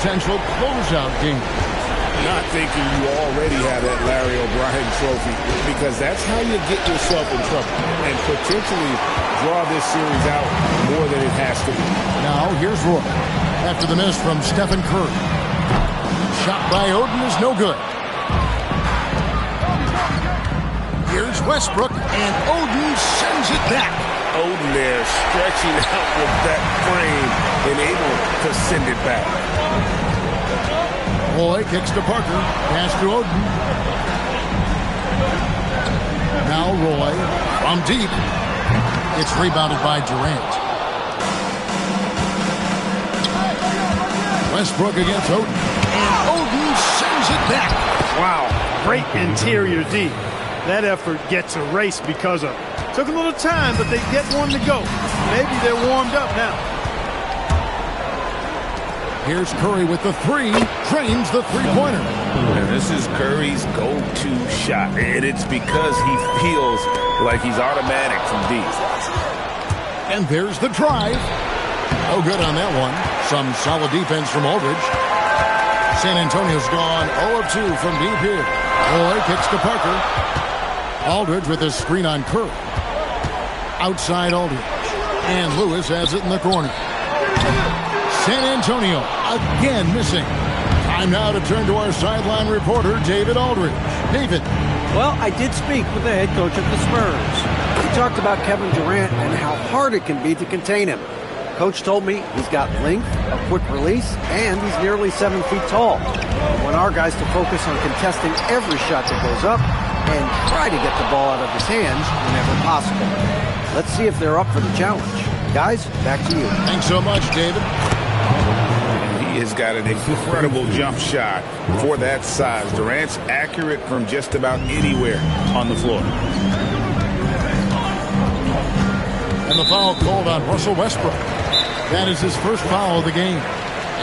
potential closeout game. Not thinking you already have that Larry O'Brien trophy, because that's how you get yourself in trouble and potentially draw this series out more than it has to be. Now here's Roy after the miss from Stephen Curry. Shot by Oden is no good. Here's Westbrook, and Oden sends it back. Oden there stretching out with that frame and able to send it back. Roy kicks to Parker. Pass to Oden. Now Roy from deep. It's rebounded by Durant. Westbrook against Oden. And Oden sends it back. Wow, great interior D. That effort gets erased because of it. Took a little time, but they get one to go. Maybe they're warmed up now. Here's Curry with the three. Drains the three-pointer. And this is Curry's go-to shot. And it's because he feels like he's automatic from deep. And there's the drive. No good on that one. Some solid defense from Aldridge. San Antonio's gone 0 of 2 from deep here. Roy kicks to Parker. Aldridge with his screen on Curry. Outside Aldridge. And Lewis has it in the corner. San Antonio again missing. Time now to turn to our sideline reporter, David Aldridge. David. Well, I did speak with the head coach of the Spurs. He talked about Kevin Durant and how hard it can be to contain him. Coach told me he's got length, a quick release, and he's nearly 7 feet tall. I want our guys to focus on contesting every shot that goes up and try to get the ball out of his hands whenever possible. Let's see if they're up for the challenge. Guys, back to you. Thanks so much, David. He has got an incredible jump shot for that size. Durant's accurate from just about anywhere on the floor. And the foul called on Russell Westbrook. That is his first foul of the game.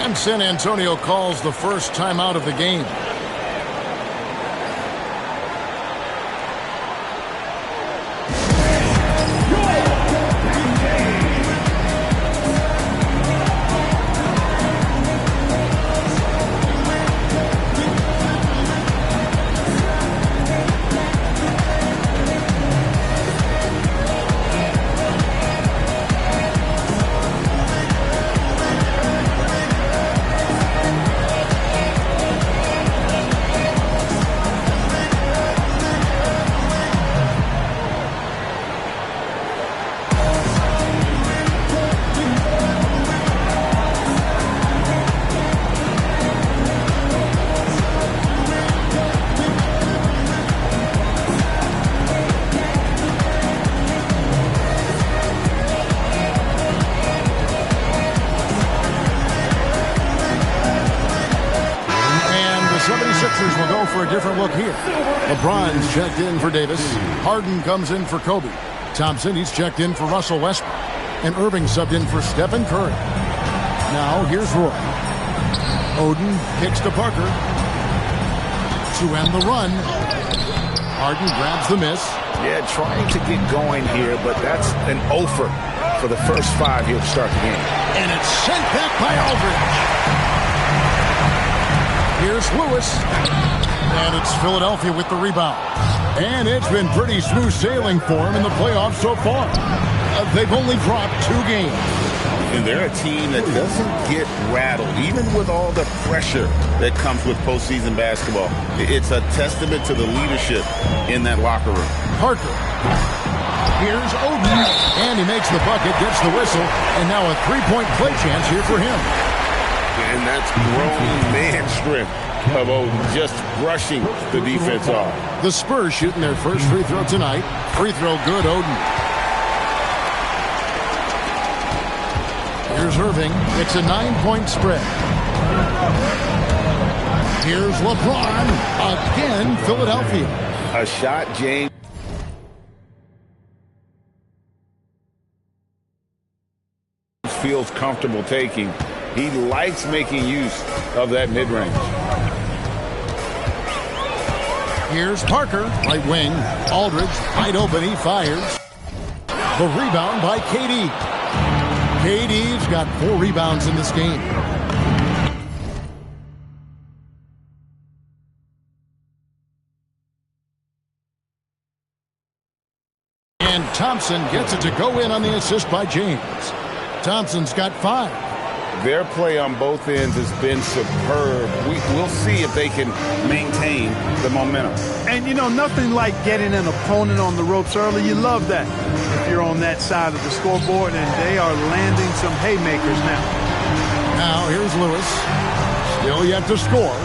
And San Antonio calls the first timeout of the game. Will go for a different look here. LeBron's checked in for Davis. Harden comes in for Kobe. Thompson, he's checked in for Russell Westbrook. And Irving subbed in for Stephen Curry. Now here's Roy. Oden kicks to Parker. To end the run. Harden grabs the miss. Yeah, trying to get going here, but that's an offer for the first 5 here to start the game. And it's sent back by Aldridge. Here's Lewis. And it's Philadelphia with the rebound. And it's been pretty smooth sailing for him in the playoffs so far. They've only dropped 2 games. And they're a team that doesn't get rattled, even with all the pressure that comes with postseason basketball. It's a testament to the leadership in that locker room. Parker. Here's Oden. And he makes the bucket, gets the whistle, and now a 3-point play chance here for him. And that's grown man strength of Oden, just brushing the defense off. The Spurs shooting their first free throw tonight. Free throw good, Oden. Here's Irving. It's a 9-point spread. Here's LeBron. Again, Philadelphia. A shot James feels comfortable taking. He likes making use of that mid-range. Here's Parker, right wing. Aldridge, wide open, he fires. The rebound by KD. KD's got 4 rebounds in this game. And Thompson gets it to go in on the assist by James. Thompson's got 5. Their play on both ends has been superb. We'll see if they can maintain the momentum. And, you know, nothing like getting an opponent on the ropes early. You love that if you're on that side of the scoreboard, and they are landing some haymakers now. Now here's Lewis. Still yet to score.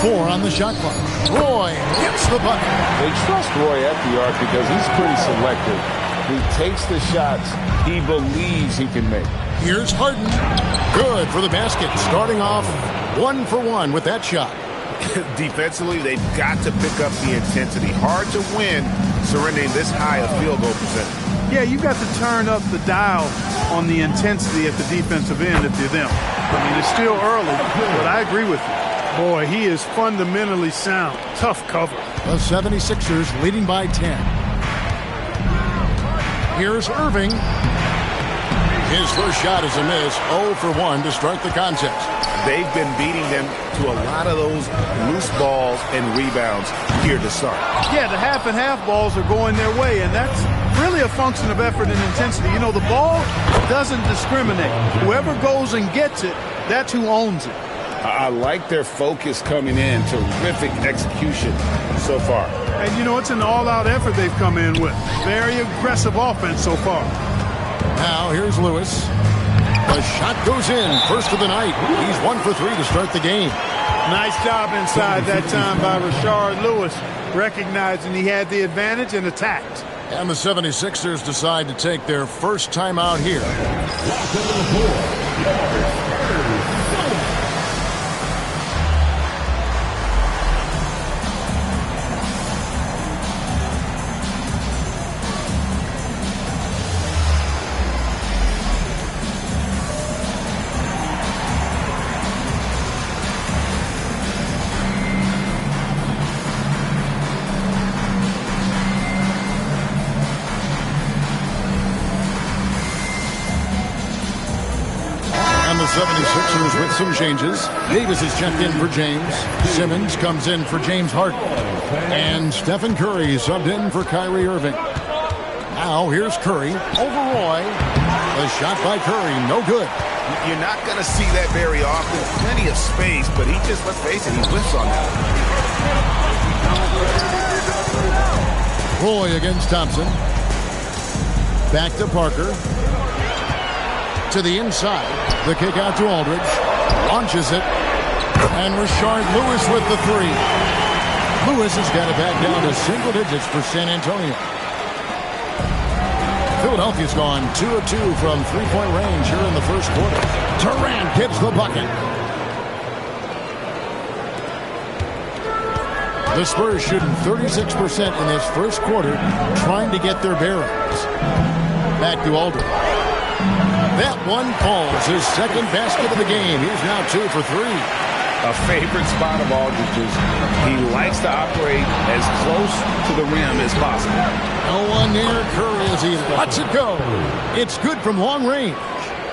4 on the shot clock. Roy hits the bucket. They trust Roy at the arc because he's pretty selective. He takes the shots he believes he can make. Here's Harden. Good for the basket. Starting off 1 for 1 with that shot. Defensively, they've got to pick up the intensity. Hard to win surrendering this high a field goal percentage. Yeah, you've got to turn up the dial on the intensity at the defensive end if you're them. I mean, it's still early, but I agree with you. Boy, he is fundamentally sound. Tough cover. The 76ers leading by 10. Here's Irving. His first shot is a miss. 0 for 1 to start the contest. They've been beating them to a lot of those loose balls and rebounds here to start. Yeah, the half and half balls are going their way, and that's really a function of effort and intensity. You know, the ball doesn't discriminate. Whoever goes and gets it, that's who owns it. I like their focus coming in. Terrific execution so far. And, you know, it's an all-out effort they've come in with. Very aggressive offense so far. Now here's Lewis. The shot goes in. First of the night. He's 1 for 3 to start the game. Nice job inside that time by Rashard Lewis, recognizing he had the advantage and attacked. And the 76ers decide to take their first timeout here. The 76ers with some changes. Davis is checked in for James. Simmons comes in for James Harden. And Stephen Curry subbed in for Kyrie Irving. Now here's Curry over Roy. The shot by Curry, no good. You're not going to see that very often. Plenty of space, but he just, let's face it, he whiffs on that. Roy against Thompson. Back to Parker. To the inside. The kick out to Aldridge. Launches it. And Rashard Lewis with the 3. Lewis has got it back down to single digits for San Antonio. Philadelphia's gone 2 of 2 from three-point range here in the first quarter. Durant gets the bucket. The Spurs shooting 36% in this first quarter, trying to get their bearings. Back to Aldridge. That one falls, his second basket of the game. He's now 2 for 3. A favorite spot of Aldridge's. He likes to operate as close to the rim as possible. No one near Curry as he lets it go. It's good from long range.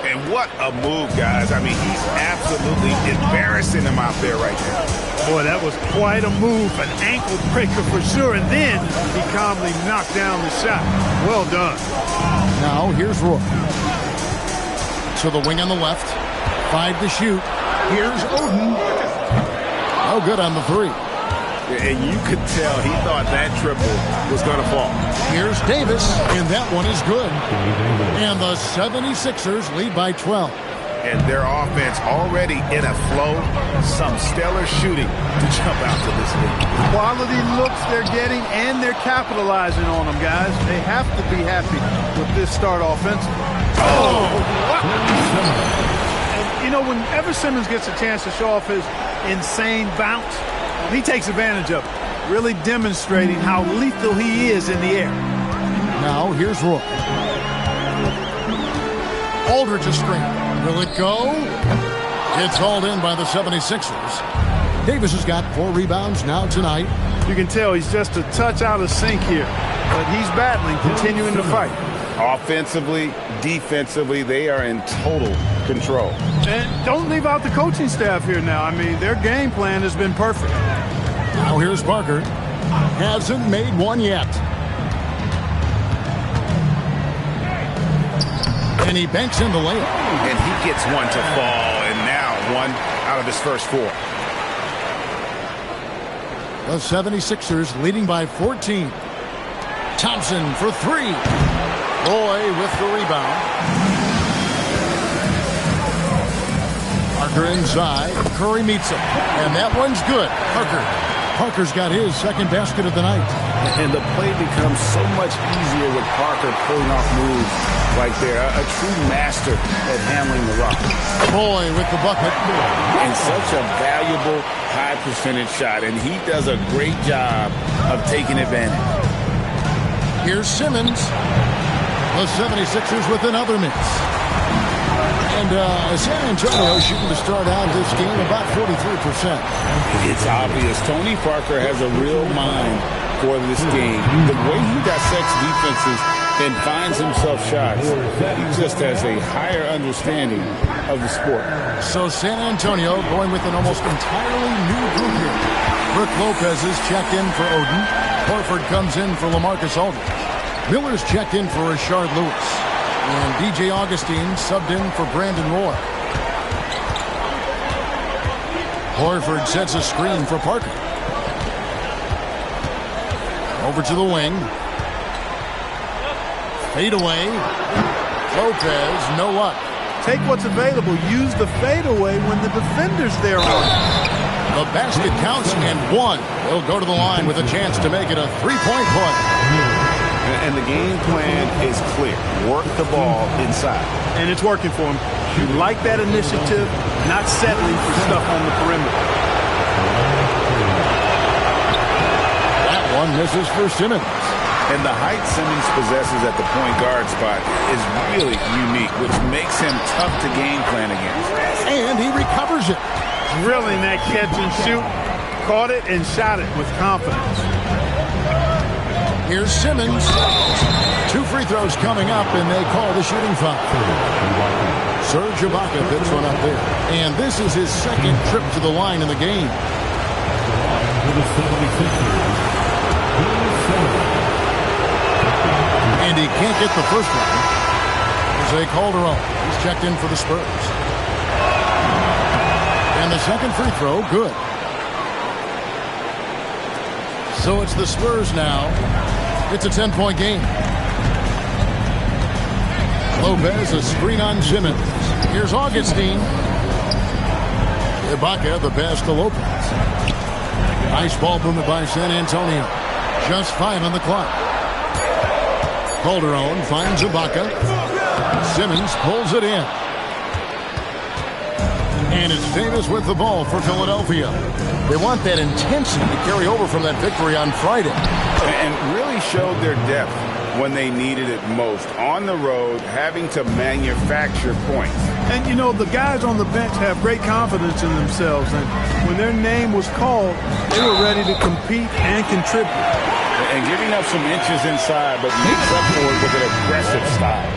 And what a move, guys. I mean, he's absolutely embarrassing him out there right now. Boy, that was quite a move, an ankle breaker for sure. And then he calmly knocked down the shot. Well done. Now here's Roy. To the wing on the left. 5 to shoot. Here's Oden. No good on the 3. And you could tell he thought that triple was going to fall. Here's Davis, and that one is good. And the 76ers lead by 12. And their offense already in a flow. Some stellar shooting to jump out to this league. Quality looks they're getting, and they're capitalizing on them, guys. They have to be happy with this start offensively. Oh, what? And, you know, whenever Simmons gets a chance to show off his insane bounce, he takes advantage of it, really demonstrating how lethal he is in the air. Now here's Roy. Aldridge a screen. Will it go? It's hauled in by the 76ers. Davis has got 4 rebounds now tonight. You can tell he's just a touch out of sync here, but he's battling, continuing to fight. Offensively, defensively, they are in total control. And don't leave out the coaching staff here now. I mean, their game plan has been perfect. Now here's Parker. Hasn't made one yet. And he banks in the layup. And he gets one to fall, and now one out of his first 4. The 76ers leading by 14. Thompson for 3. Roy with the rebound. Parker inside. Curry meets him. And that one's good. Parker's got his second basket of the night. And the play becomes so much easier with Parker pulling off moves like there. A true master at handling the rock. Roy with the bucket. And such a valuable high percentage shot. And he does a great job of taking advantage. Here's Simmons. The 76ers with another miss. And San Antonio shooting to start out this game about 43%. It's obvious. Tony Parker has a real mind for this game. The way he dissects defenses and finds himself shots, he just has a higher understanding of the sport. So San Antonio going with an almost entirely new group here. Brook Lopez is checked in for Oden. Horford comes in for LaMarcus Aldridge. Miller's checked in for Rashard Lewis. And DJ Augustine subbed in for Brandon Roy. Horford sets a screen for Parker. Over to the wing. Fade away. Lopez, no luck. Take what's available. Use the fadeaway when the defender's there on it. The basket counts and one. He'll go to the line with a chance to make it a three-point play. And the game plan is clear. Work the ball inside. And it's working for him. You like that initiative, not settling for stuff on the perimeter. That one misses for Simmons. And the height Simmons possesses at the point guard spot is really unique, which makes him tough to game plan against. And he recovers it. Drilling that catch and shoot. Caught it and shot it with confidence. Here's Simmons. 2 free throws coming up, and they call the shooting foul. Serge Ibaka picks one up there. And this is his second trip to the line in the game. And he can't get the first one. Jose Calderon. He's checked in for the Spurs. And the second free throw, good. So it's the Spurs now. It's a 10-point game. Lopez, a screen on Simmons. Here's Augustine. Ibaka, the pass to Lopez. Nice ball movement by San Antonio. Just 5 on the clock. Calderon finds Ibaka. Simmons pulls it in. And it's Davis with the ball for Philadelphia. They want that intensity to carry over from that victory on Friday. And really showed their depth when they needed it most. On the road, having to manufacture points. And, you know, the guys on the bench have great confidence in themselves. And when their name was called, they were ready to compete and contribute. And giving up some inches inside, but makes up for it with an aggressive style.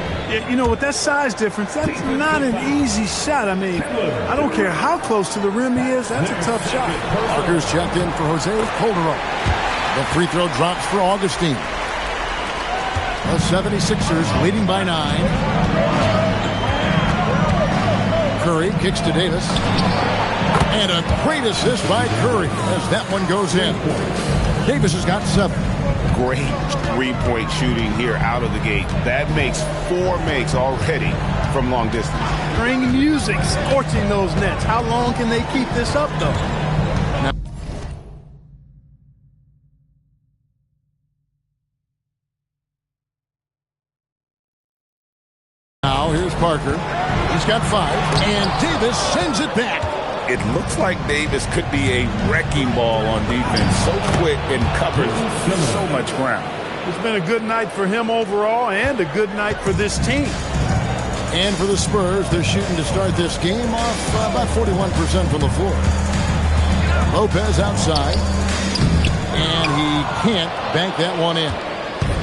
You know, with that size difference, that's not an easy shot. I mean, I don't care how close to the rim he is. That's a tough shot. Parker's checked in for Jose Calderon. The free throw drops for Augustine. The 76ers leading by 9. Curry kicks to Davis. And a great assist by Curry as that one goes in. Davis has got 7. Great three-point shooting here out of the gate. That makes 4 makes already from long distance. Bring music, scorching those nets. How long can they keep this up, though? Now here's Parker. He's got 5. And Davis sends it back. It looks like Davis could be a wrecking ball on defense. So quick and covers so much ground. It's been a good night for him overall and a good night for this team. And for the Spurs, they're shooting to start this game off about 41% from the floor. Lopez outside. And he can't bank that one in.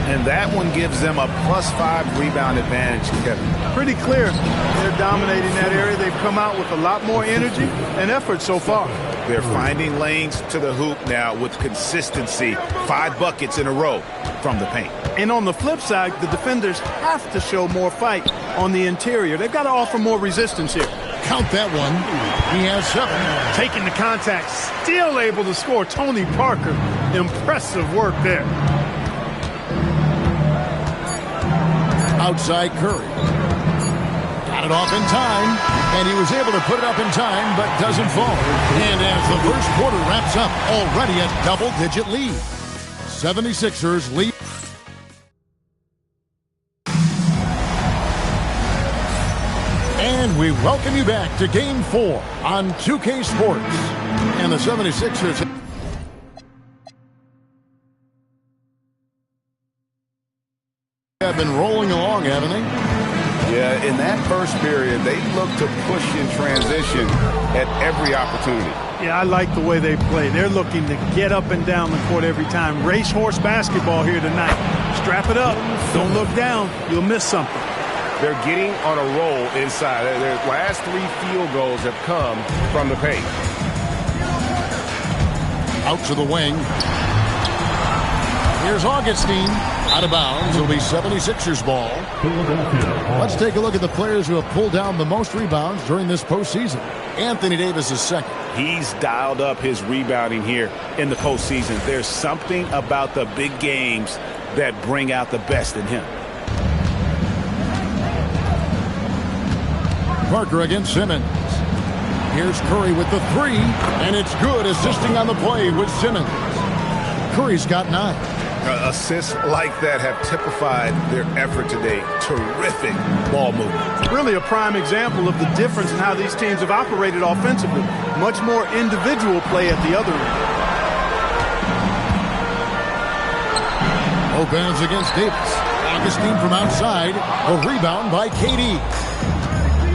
And that one gives them a +5 rebound advantage, Kevin. Pretty clear. They're dominating that area. They've come out with a lot more energy and effort so far. They're finding lanes to the hoop now with consistency. 5 buckets in a row from the paint. And on the flip side, the defenders have to show more fight on the interior. They've got to offer more resistance here. Count that one. He has 7. Taking the contact, still able to score. Tony Parker, impressive work there. Outside Curry. Got it off in time, and he was able to put it up in time, but doesn't fall. And as the first quarter wraps up, already a double-digit lead. 76ers lead. And we welcome you back to Game 4 on 2K Sports. And the 76ers have been rolling along, haven't they? Yeah, in that first period, they looked to push in transition at every opportunity. Yeah, I like the way they play. They're looking to get up and down the court every time. Racehorse basketball here tonight. Strap it up. Don't look down. You'll miss something. They're getting on a roll inside. Their last 3 field goals have come from the paint. Out to the wing. Here's Augustine. Out of bounds. It'll be 76ers ball. Let's take a look at the players who have pulled down the most rebounds during this postseason. Anthony Davis is second. He's dialed up his rebounding here in the postseason. There's something about the big games that bring out the best in him. Parker against Simmons. Here's Curry with the 3, and it's good, assisting on the play with Simmons. Curry's got 9. Assists like that have typified their effort today. Terrific ball movement. Really a prime example of the difference in how these teams have operated offensively. Much more individual play at the other end. Opens against Davis. Augustine from outside. A rebound by KD.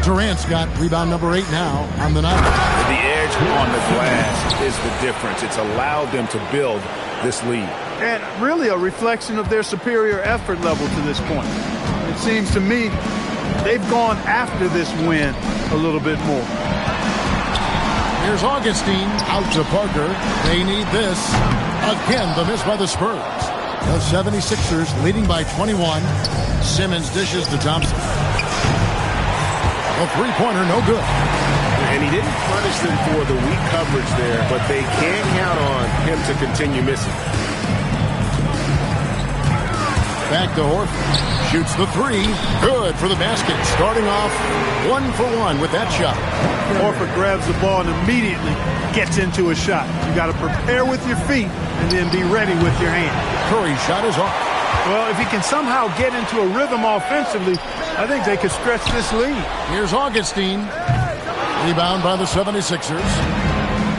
Durant's got rebound number 8 now on the night. The edge on the glass is the difference. It's allowed them to build this lead. And really a reflection of their superior effort level to this point. It seems to me they've gone after this win a little bit more. Here's Augustine out to Parker. They need this. Again, the miss by the Spurs. The 76ers leading by 21. Simmons dishes to Thompson. A 3-pointer, no good. And he didn't punish them for the weak coverage there, but they can't count on him to continue missing. Back to Horford. Shoots the 3. Good for the basket. Starting off 1 for 1 with that shot. Horford grabs the ball and immediately gets into a shot. You got to prepare with your feet and then be ready with your hand. Curry's shot is off. Well, if he can somehow get into a rhythm offensively, I think they could stretch this lead. Here's Augustine. Rebound by the 76ers.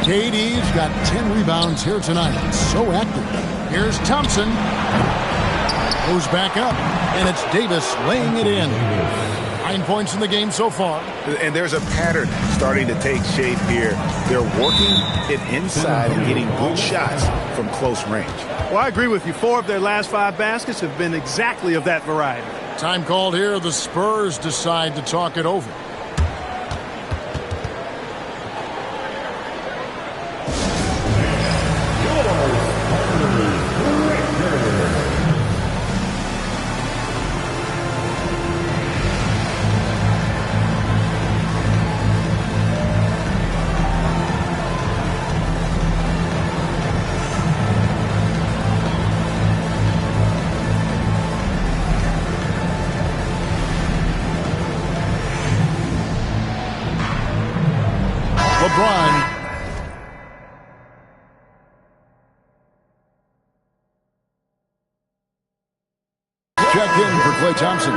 KD's got 10 rebounds here tonight. So active. Here's Thompson. Goes back up, and it's Davis laying it in. 9 points in the game so far. And there's a pattern starting to take shape here. They're working it inside and getting good shots from close range. Well, I agree with you. 4 of their last 5 baskets have been exactly of that variety. Time called here. The Spurs decide to talk it over. LeBron. Check in for Klay Thompson.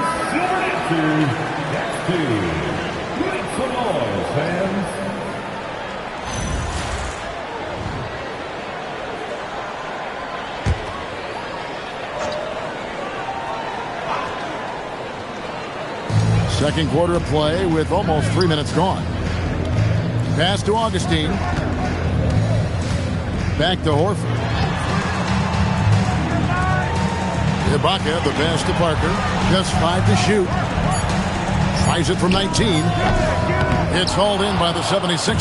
Second quarter of play with almost 3 minutes gone. Pass to Augustine. Back to Horford. Ibaka, the pass to Parker. Just 5 to shoot. Tries it from 19. It's hauled in by the 76ers.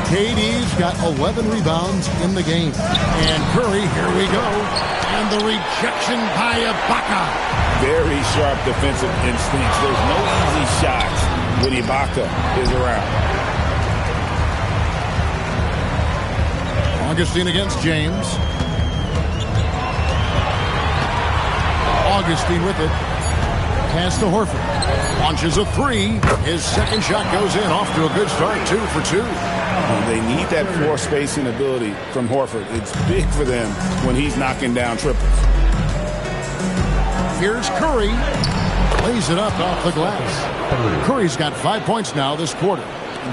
KD's got 11 rebounds in the game. And Curry, here we go. And the rejection by Ibaka. Very sharp defensive instincts. There's no easy shots when Ibaka is around. Augustine against James. Augustine with it. Pass to Horford. Launches a three. His second shot goes in. Off to a good start. 2 for 2. They need that floor spacing ability from Horford. It's big for them when he's knocking down triples. Here's Curry. Lays it up off the glass. Curry's got 5 points now this quarter.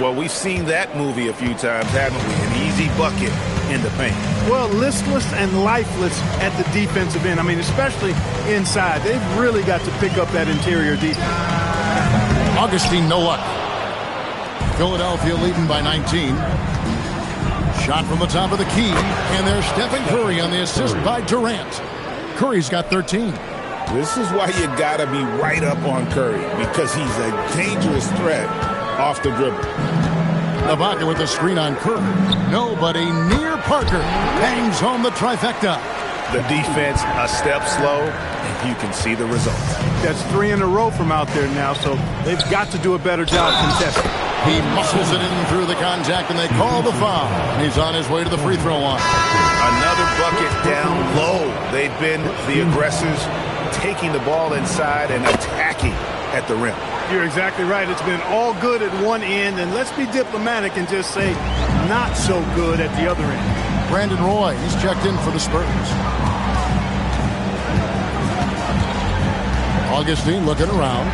Well, we've seen that movie a few times, haven't we? An easy bucket in the paint. Well, listless and lifeless at the defensive end. I mean, especially inside. They've really got to pick up that interior defense. Augustine, no luck. Philadelphia leading by 19. Shot from the top of the key. And there's Stephen Curry on the assist by Durant. Curry's got 13. This is why you got to be right up on Curry, because he's a dangerous threat off the dribble. Ibaka with the screen on Curry. Nobody near Parker. Bangs home the trifecta. The defense a step slow, and you can see the results. That's 3 in a row from out there now, so they've got to do a better job contesting. He muscles it in through the contact, and they call the foul. He's on his way to the free throw line. Another bucket down low. They've been the aggressors, taking the ball inside and attacking at the rim. You're exactly right. It's been all good at one end, and let's be diplomatic and just say not so good at the other end. Brandon Roy, he's checked in for the Spurs. Augustine looking around.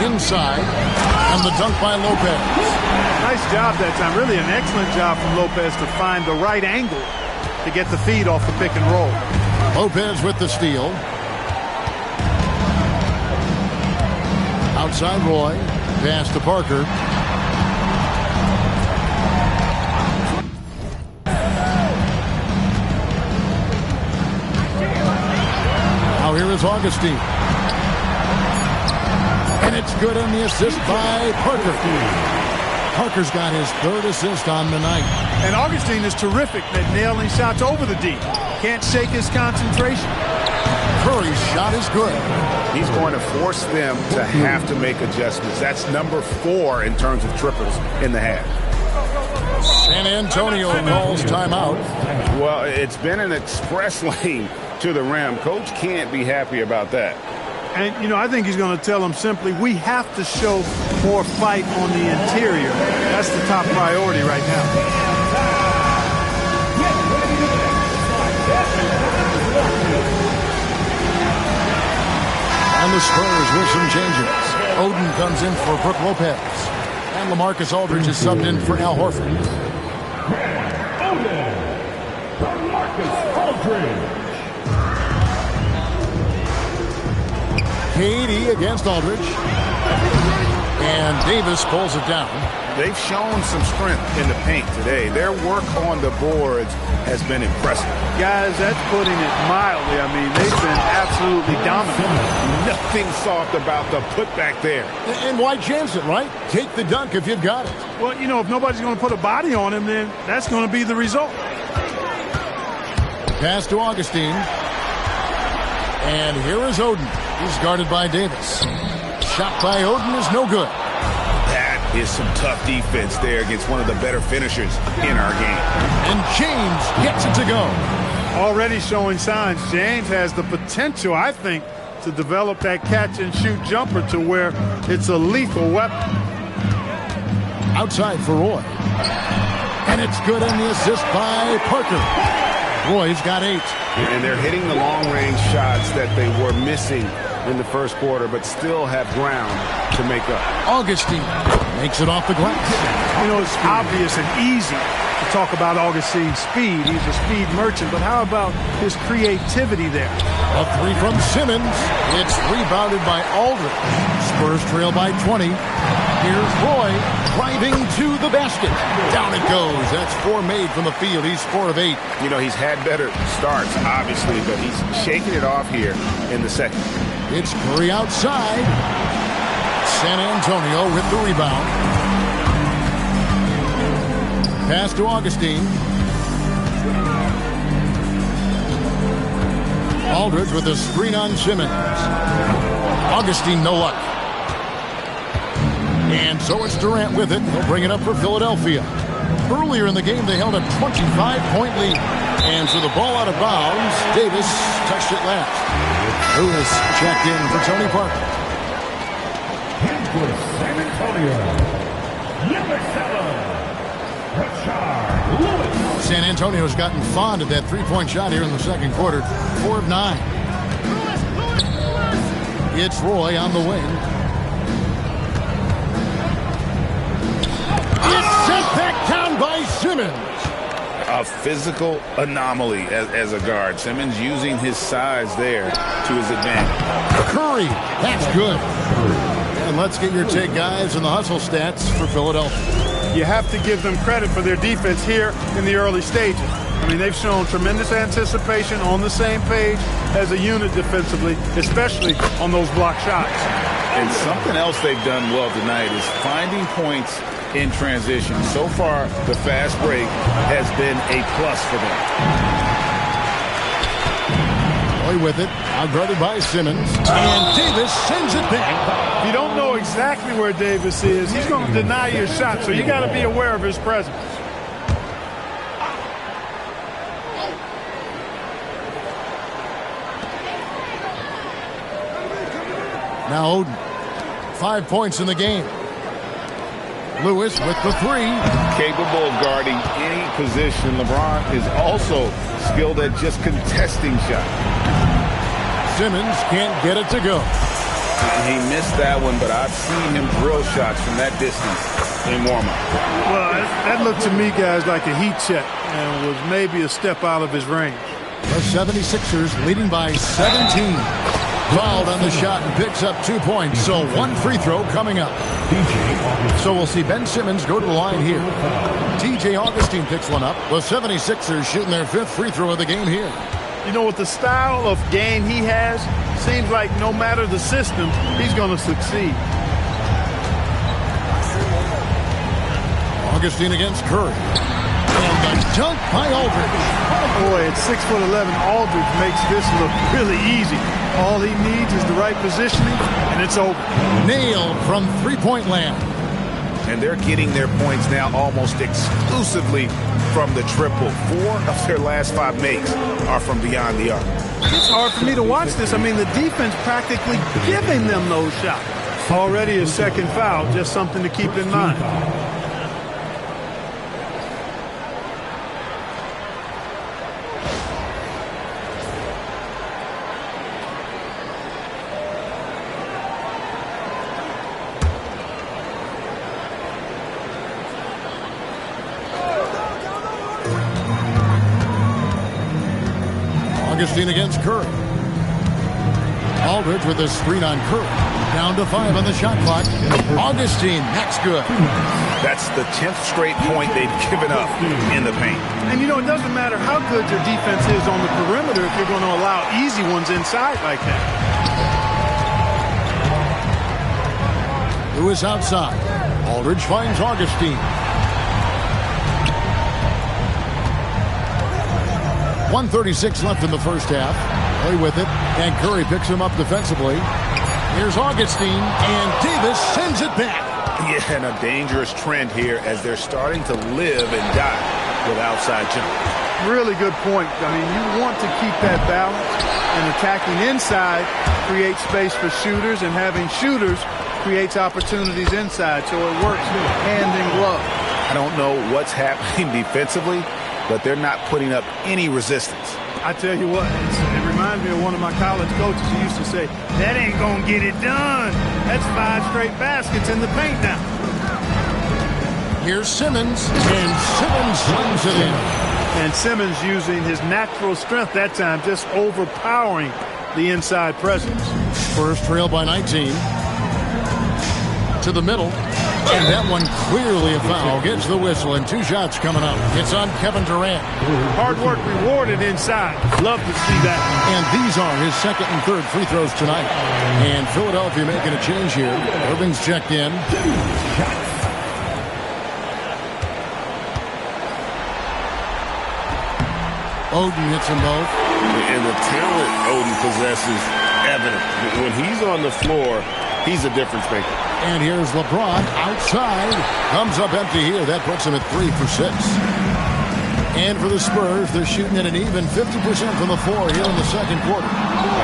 Inside, and the dunk by Lopez. Nice job that time. Really an excellent job from Lopez to find the right angle to get the feed off the pick and roll. Lopez with the steal. Outside Roy. Pass to Parker. Now here is Augustine. And it's good on the assist by Parker. Parker's got his 3rd assist on the night. And Augustine is terrific at nailing shots over the D. Can't shake his concentration. Curry's shot is good. He's going to force them to have to make adjustments. That's number 4 in terms of triples in the half. San Antonio calls timeout. Well, it's been an express lane to the rim. Coach can't be happy about that. And, you know, I think he's going to tell them simply, we have to show more fight on the interior. That's the top priority right now. And the Spurs with some changes. Oden comes in for Brook Lopez. And LaMarcus Aldridge is subbed in for Al Horford. LaMarcus Aldridge. KD against Aldridge. And Davis pulls it down. They've shown some strength in the paint today. Their work on the boards has been impressive. Guys, that's putting it mildly. I mean, they've been absolutely dominant. Nothing soft about the putback there. And why chance it, right? Take the dunk if you've got it. Well, you know, if nobody's going to put a body on him, then that's going to be the result. Pass to Augustine. And here is Oden. He's guarded by Davis. Shot by Oden is no good. That is some tough defense there against one of the better finishers in our game. And James gets it to go. Already showing signs. James has the potential, I think, to develop that catch-and-shoot jumper to where it's a lethal weapon. Outside for Roy. And it's good on the assist by Parker. Roy's got 8. And they're hitting the long-range shots that they were missing in the first quarter, but still have ground to make up. Augustine makes it off the glass. You know, it's obvious and easy to talk about Augustine's speed. He's a speed merchant, but how about his creativity there? A 3 from Simmons. It's rebounded by Aldridge. Spurs trail by 20. Here's Roy driving to the basket. Down it goes. That's 4 made from the field. He's 4 of 8. You know, he's had better starts, obviously, but he's shaking it off here in the second. It's Curry outside. San Antonio with the rebound. Pass to Augustine. Aldridge with a screen on Simmons. Augustine, no luck. And so it's Durant with it. He'll bring it up for Philadelphia. Earlier in the game, they held a 25-point lead. And so the ball out of bounds. Davis touched it last. Lewis checked in for Tony Parker. For San Antonio, number 7, Rashard Lewis. San Antonio's gotten fond of that three-point shot here in the second quarter. 4 of 9. It's Roy on the wing. It's sent back down by Simmons. A physical anomaly as a guard. Simmons using his size there to his advantage. Curry, that's good. And let's get your take, guys, on the hustle stats for Philadelphia. You have to give them credit for their defense here in the early stages. I mean, they've shown tremendous anticipation, on the same page as a unit defensively, especially on those block shots. And something else they've done well tonight is finding points in transition. So far, the fast break has been a plus for them. Roy with it, outguarded by Simmons. And Davis sends it back. If you don't know exactly where Davis is, he's going to deny your shot, so you got to be aware of his presence. Now Oden, 5 points in the game. Lewis with the 3. Capable of guarding any position. LeBron is also skilled at just contesting shots. Simmons can't get it to go. He missed that one, but I've seen him drill shots from that distance in warm-up. Well, that looked to me, guys, like a heat check and was maybe a step out of his range. The 76ers leading by 17. Fouled on the shot and picks up 2 points. So 1 free throw coming up. So we'll see Ben Simmons go to the line here. TJ Augustine picks one up. The 76ers shooting their 5th free throw of the game here. You know, with the style of game he has, seems like no matter the system, he's going to succeed. Augustine against Curry. And the dunk by Aldridge. Boy, at 6'11", Aldridge makes this look really easy. All he needs is the right positioning, and it's over. Nailed from three-point land. And they're getting their points now almost exclusively from the triple. 4 of their last 5 makes are from beyond the arc. It's hard for me to watch this. I mean, the defense practically giving them those shots. Already a second foul, just something to keep in mind. Augustine against Curry. Aldridge with a screen on Curry. Down to 5 on the shot clock. Augustine, that's good. That's the 10th straight point they've given up in the paint. And, you know, it doesn't matter how good your defense is on the perimeter if you're going to allow easy ones inside like that. Lewis outside. Aldridge finds Augustine. 1:36 left in the first half. Play with it, and Curry picks him up defensively. Here's Augustine, and Davis sends it back. Yeah, and a dangerous trend here as they're starting to live and die with outside jumpers. Really good point. I mean, you want to keep that balance, and attacking inside creates space for shooters, and having shooters creates opportunities inside, so it works hand in glove. I don't know what's happening defensively, but they're not putting up any resistance. I tell you what, it reminds me of one of my college coaches who used to say, that ain't going to get it done. That's 5 straight baskets in the paint now. Here's Simmons, and Simmons slams it in. And Simmons using his natural strength that time, just overpowering the inside presence. Spurs trail by 19. To the middle. And that one clearly a foul. Gets the whistle, and 2 shots coming up. It's on Kevin Durant. Hard work rewarded inside. Love to see that. And these are his 2nd and 3rd free throws tonight. And Philadelphia making a change here. Irving's checked in. Oden hits them both. And the talent Oden possesses evident. When he's on the floor, he's a difference maker. And here's LeBron outside. Comes up empty here. That puts him at 3 for 6. And for the Spurs, they're shooting at an even 50% from the floor here in the second quarter.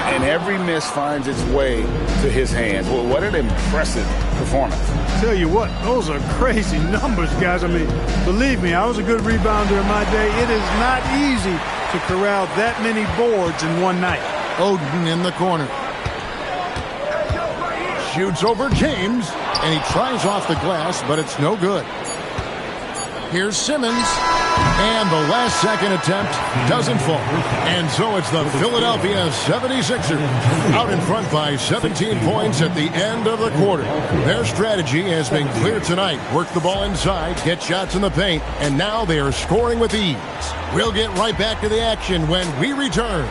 And every miss finds its way to his hands. Well, what an impressive performance. Tell you what, those are crazy numbers, guys. I mean, believe me, I was a good rebounder in my day. It is not easy to corral that many boards in one night. Oden in the corner. Shoots over James, and he tries off the glass, but it's no good. Here's Simmons, and the last-second attempt doesn't fall. And so it's the Philadelphia 76ers out in front by 17 points at the end of the quarter. Their strategy has been clear tonight. Work the ball inside, get shots in the paint, and now they are scoring with ease. We'll get right back to the action when we return.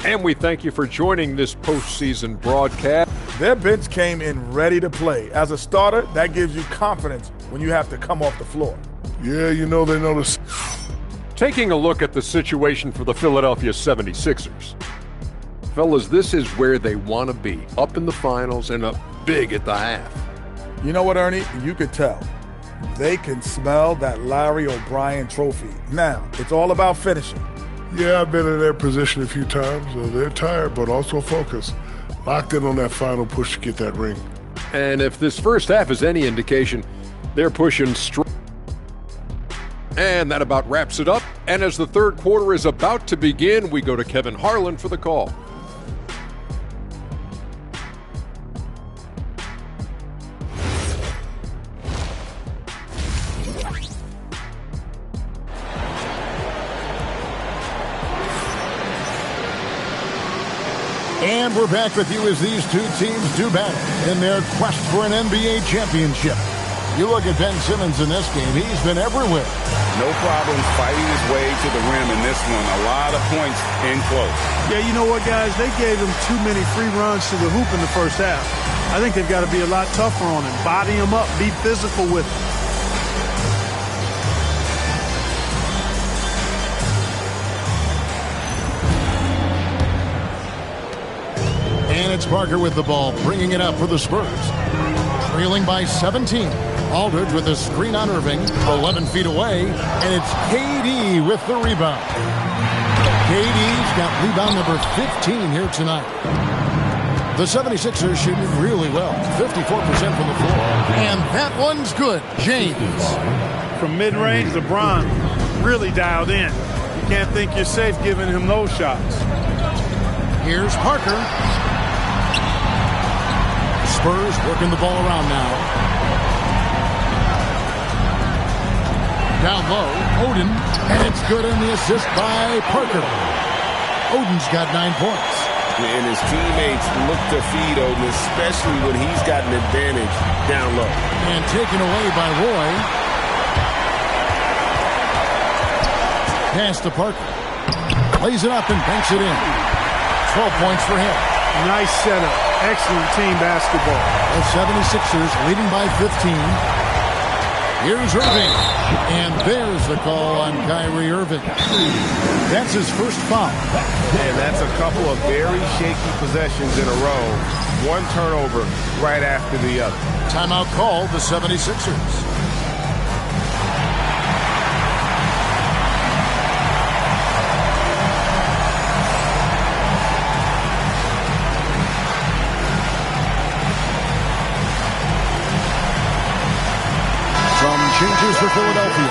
And we thank you for joining this postseason broadcast. Their bench came in ready to play. As a starter, that gives you confidence when you have to come off the floor. Yeah, you know they notice. Taking a look at the situation for the Philadelphia 76ers. Fellas, this is where they want to be, up in the finals and up big at the half. You know what, Ernie? You could tell. They can smell that Larry O'Brien trophy. Now, it's all about finishing. Yeah, I've been in their position a few times. They're tired, but also focused. Locked in on that final push to get that ring. And if this first half is any indication, they're pushing strong. And that about wraps it up. And as the third quarter is about to begin, we go to Kevin Harlan for the call. And we're back with you as these two teams do battle in their quest for an NBA championship. You look at Ben Simmons in this game, he's been everywhere. No problems fighting his way to the rim in this one. A lot of points in close. Yeah, you know what, guys? They gave him too many free runs to the hoop in the first half. I think they've got to be a lot tougher on him. Body him up, be physical with him. And it's Parker with the ball, bringing it up for the Spurs. Trailing by 17. Aldridge with a screen on Irving, 11 feet away, and it's KD with the rebound. KD's got rebound number 15 here tonight. The 76ers shooting really well, 54% from the floor. And that one's good. James. From mid-range, LeBron really dialed in. You can't think you're safe giving him those shots. Here's Parker. Spurs working the ball around now. Down low, Oden, and it's good in the assist by Parker. Oden's got 9 points. And his teammates look to feed Oden, especially when he's got an advantage down low. And taken away by Roy. Pass to Parker. Lays it up and banks it in. 12 points for him. Nice setup. Excellent team basketball. The 76ers leading by 15. Here's Irving. And there's the call on Kyrie Irving. That's his first foul. And that's a couple of very shaky possessions in a row. One turnover right after the other. Timeout called the 76ers. Changes for Philadelphia.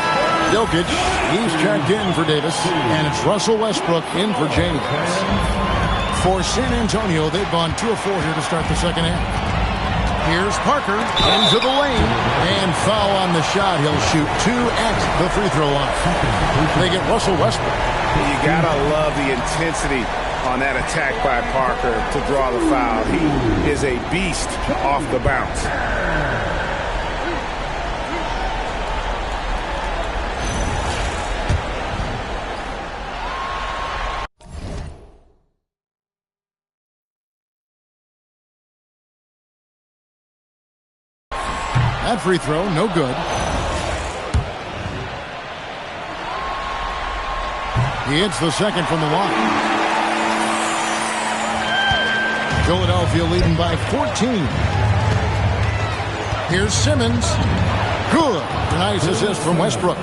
Jokic, he's checked in for Davis, and it's Russell Westbrook in for James. For San Antonio, they've gone 2 of 4 here to start the second half. Here's Parker into the lane, and foul on the shot. He'll shoot 2 at the free throw line. They get Russell Westbrook. You gotta love the intensity on that attack by Parker to draw the foul. He is a beast off the bounce. That free throw, no good. He hits the second from the line. Philadelphia leading by 14. Here's Simmons. Good. Nice assist from Westbrook.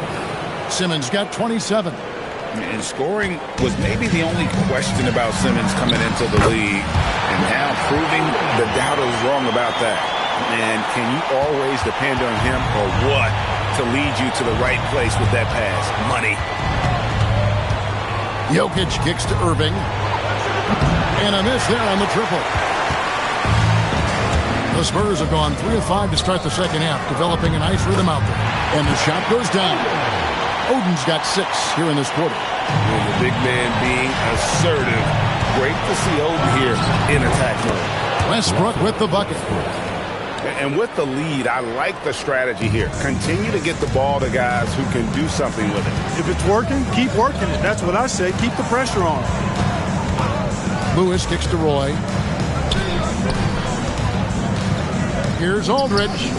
Simmons got 27. And scoring was maybe the only question about Simmons coming into the league. And now proving the doubters wrong about that. And can you always depend on him or what to lead you to the right place with that pass? Money. Jokic kicks to Irving. And a miss there on the triple. The Spurs have gone 3 of 5 to start the second half, developing a nice rhythm out there. And the shot goes down. Oden's got 6 here in this quarter. And the big man being assertive. Great to see Oden here in attack mode. Westbrook with the bucket. And with the lead, I like the strategy here. Continue to get the ball to guys who can do something with it. If it's working, keep working it. That's what I say. Keep the pressure on. Lewis kicks to Roy. Here's Aldridge.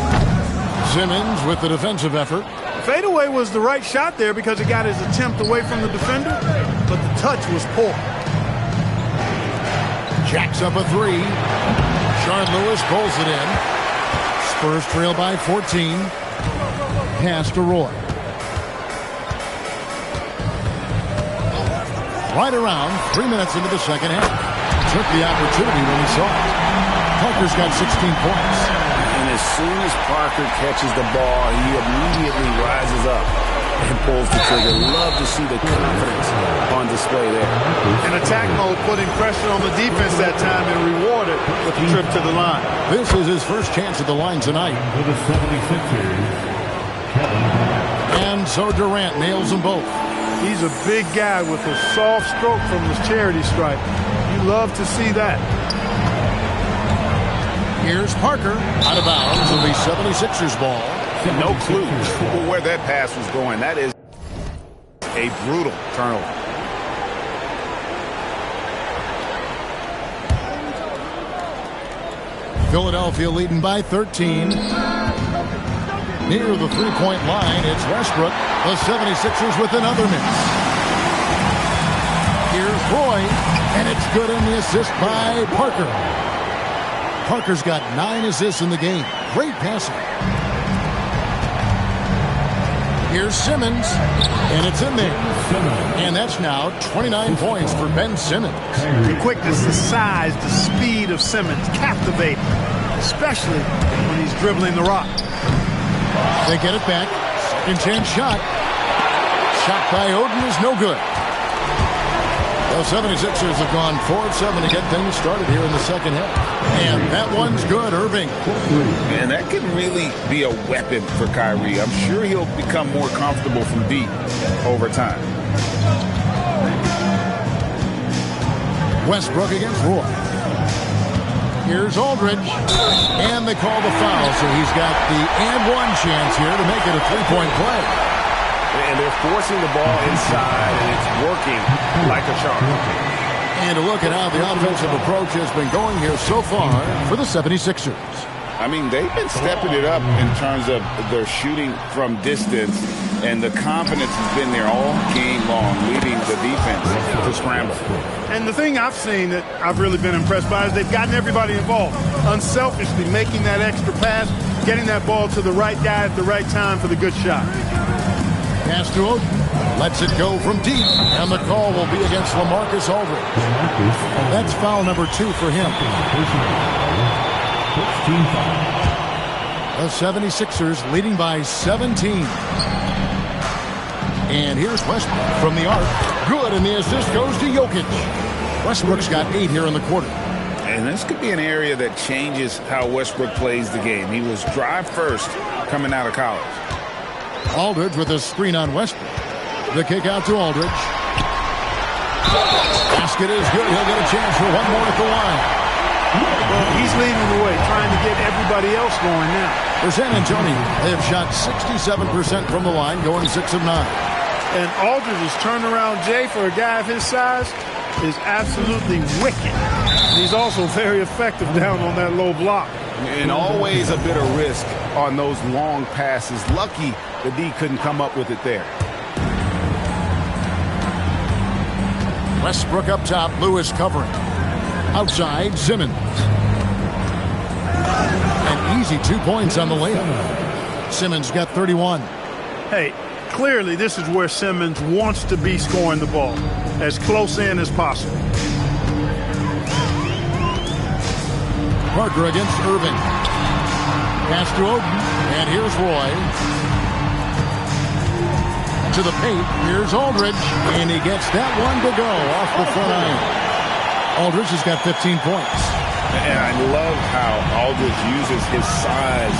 Simmons with the defensive effort. Fadeaway was the right shot there because it got his attempt away from the defender, but the touch was poor. Jacks up a 3. Shard Lewis pulls it in. Spurs trail by 14. Pass to Roy. Right around 3 minutes into the second half. Took the opportunity when he saw it. Parker's got 16 points. And as soon as Parker catches the ball, he immediately rises up and pulls the trigger. Love to see the confidence on display there. In attack mode, putting pressure on the defense that time and rewarded with the trip to the line. This is his first chance at the line tonight. For the 76ers, Kevin Durant. And so Durant nails them both. He's a big guy with a soft stroke from his charity stripe. You love to see that. Here's Parker. Out of bounds. It'll be 76ers ball. No clue where that pass was going. That is a brutal turnover. Philadelphia leading by 13. Near the three-point line, it's Westbrook. The 76ers with another miss. Here's Roy, and it's good on the assist by Parker. Parker's got 9 assists in the game. Great passing. Here's Simmons, and it's in there. And that's now 29 points for Ben Simmons. The quickness, the size, the speed of Simmons captivating, especially when he's dribbling the rock. They get it back. Second chance shot. Shot by Oden is no good. The 76ers have gone 4 of 7 to get things started here in the second half. And that one's good, Irving. And that can really be a weapon for Kyrie. I'm sure he'll become more comfortable from deep over time. Westbrook against Roy. Here's Aldridge. And they call the foul, so he's got the and one chance here to make it a three-point play. And they're forcing the ball inside, and it's working like a charm. And a look at how the offensive approach has been going here so far for the 76ers. I mean, they've been stepping it up in terms of their shooting from distance, and the confidence has been there all game long, leading the defense to scramble. And the thing I've seen that I've really been impressed by is they've gotten everybody involved, unselfishly making that extra pass, getting that ball to the right guy at the right time for the good shot. Pass to Oden. Lets it go from deep. And the call will be against LaMarcus Aldridge. That's foul number 2 for him. The 76ers leading by 17. And here's Westbrook from the arc. Good, and the assist goes to Jokic. Westbrook's got 8 here in the quarter. And this could be an area that changes how Westbrook plays the game. He was drive first coming out of college. Aldridge with a screen on Westbrook. The kick out to Aldridge. Basket is good. He'll get a chance for one more at the line. Well, he's leading the way, trying to get everybody else going now. For San Antonio, they have shot 67% from the line, going 6 of 9. And Aldridge's turnaround, Jay, for a guy of his size, is absolutely wicked. He's also very effective down on that low block. And always a bit of risk on those long passes. Lucky the D couldn't come up with it there. Westbrook up top, Lewis covering. Outside, Simmons. An easy 2 points on the layup. Simmons got 31. Hey, clearly this is where Simmons wants to be scoring the ball. As close in as possible. Parker against Irving. Pass to Oden, and here's Roy. To the paint, here's Aldridge, and he gets that one to go off the front iron. Aldridge has got 15 points. And I love how Aldridge uses his size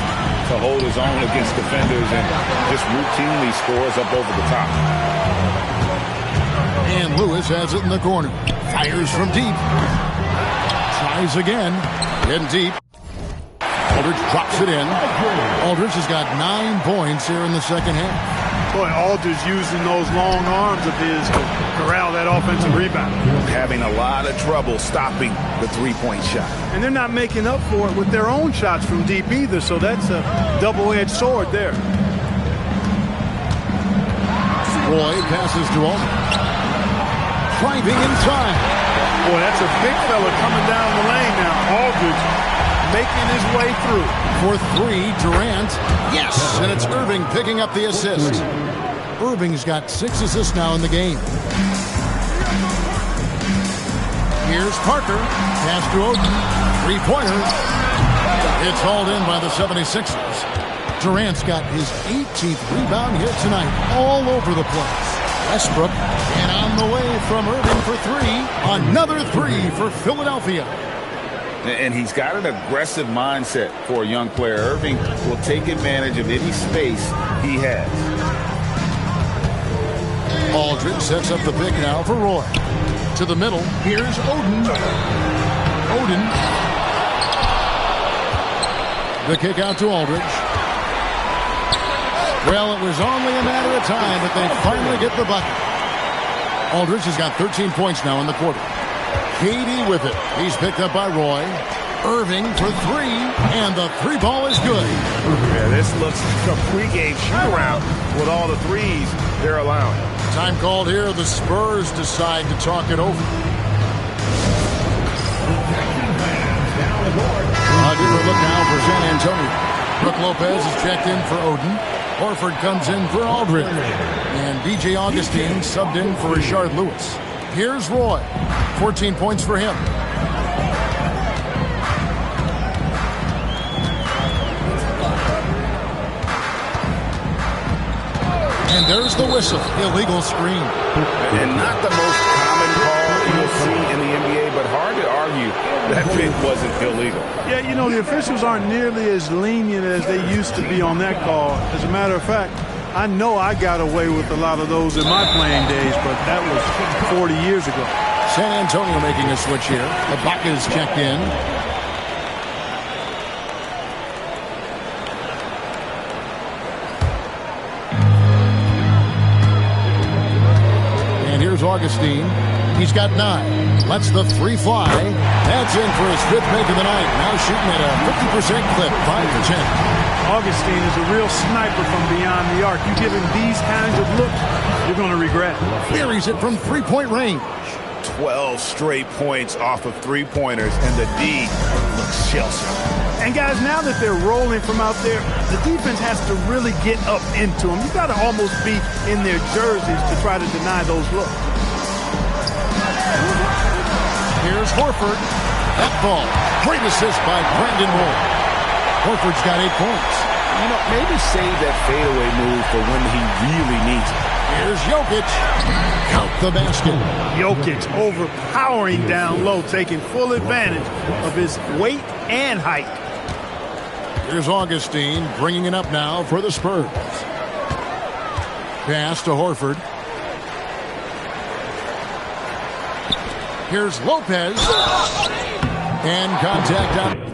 to hold his own against defenders and just routinely scores up over the top. And Lewis has it in the corner. Fires from deep. Tries again. In deep. Aldridge drops it in. Aldridge has got 9 points here in the second half. Boy, Aldridge using those long arms of his to corral that offensive rebound. Having a lot of trouble stopping the three-point shot. And they're not making up for it with their own shots from deep either, so that's a double-edged sword there. Roy passes to Aldridge. Driving inside. Boy, that's a big fella coming down the lane now. Aldridge making his way through. For three, Durant. Yes, and it's Irving picking up the assist. Irving's got 6 assists now in the game. Here's Parker. Pass to Oden. Three-pointer. It's hauled in by the 76ers. Durant's got his 18th rebound here tonight, all over the place. Westbrook, and on the way from Irving for 3. Another 3 for Philadelphia. And he's got an aggressive mindset for a young player. Irving will take advantage of any space he has. Aldridge sets up the pick now for Roy. To the middle, here's Oden. Oden. The kick out to Aldridge. Well, it was only a matter of time, but they finally get the bucket. Aldridge has got 13 points now in the quarter. Katie with it. He's picked up by Roy. Irving for 3, and the 3-ball is good. Yeah, this looks like a pregame shoot-around with all the threes they're allowing. Time called here. The Spurs decide to talk it over. A different look now for San Antonio. Brook Lopez is checked in for Oden. Horford comes in for Aldridge. And B.J. Augustine subbed in for Rashard Lewis. Here's Roy. 14 points for him. And there's the whistle. Illegal screen. And not the most common call you'll see in the NBA, but hard to argue that pick wasn't illegal. Yeah, you know, the officials aren't nearly as lenient as they used to be on that call. As a matter of fact, I know I got away with a lot of those in my playing days, but that was 40 years ago. San Antonio making a switch here. Ibaka is checked in. And here's Augustine. He's got 9. Lets the 3 fly. That's in for his 5th make of the night. Now shooting at a 50% clip, 5 for 10. Augustine is a real sniper from beyond the arc. You give him these kinds of looks, you're going to regret it. Buries it from 3-point range. 12 straight points off of 3-pointers, and the D looks shell-shocked. And guys, now that they're rolling from out there, the defense has to really get up into them. You got to almost be in their jerseys to try to deny those looks. Here's Horford. That ball. Great assist by Brandon Roy. Horford's got 8 points. You know, maybe save that fadeaway move for when he really needs it. Here's Jokic. Count the basket. Jokic overpowering down low, taking full advantage of his weight and height. Here's Augustine bringing it up now for the Spurs. Pass to Horford. Here's Lopez. And contact out.